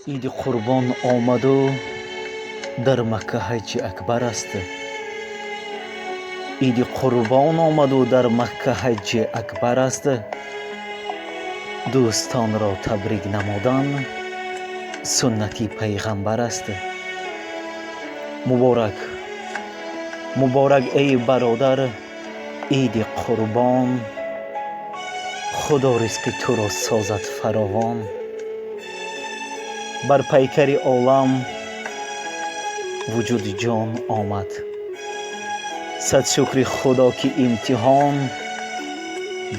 عید قربان آمد و در مکه حج اکبر است. عید قربان آمد و در مکه حج اکبر است. دوستان را تبریک نمودن سنتی پیغمبر است. مبارک ای برادر عید قربان، خدا رزق تو را سازد فراوان. بر پیکر عالم وجود جان آمد، صد شکر خدا که امتحان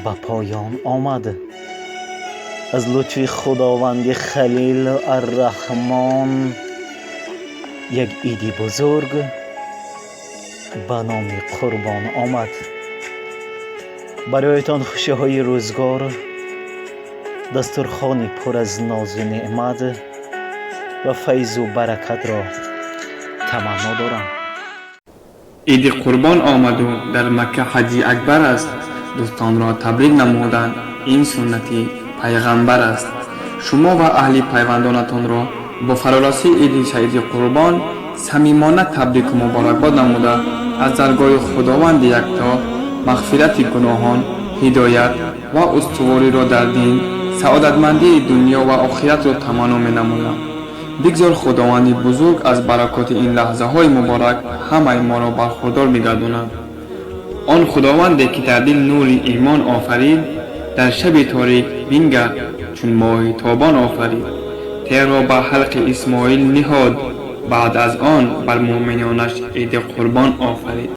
به پایان آمد. از لطف خداوند خلیل الرحمن یک عید بزرگ به نام قربان آمد. برایتان خوشی های روزگار، دسترخوانی پر از ناز و نعمت و فیض و برکت را تمنا دارم. عید قربان آمد و در مکه حج اکبر است. دوستان را تبریک نمودن این سنتی پیغمبر است. شما و اهل پیوندانتان را با فرارسی عید شهید قربان صمیمانه تبریک و مبارکباد نموده از درگاه خداوند یکتا مغفرت گناهان، هدایت و استواری را در دین، سعادتمندی دنیا و آخرت را تمنا می نمودم. بگذار خداوند بزرگ از برکات این لحظه های مبارک همه ما را برخوردار می گرداند. آن خداوندی که در دل نور ایمان آفرید، در شب تاریک بنگر چون ماه تابان آفرید. تیر را به حلق اسماعیل نهاد، بعد از آن بر مؤمنانش عید قربان آفرید.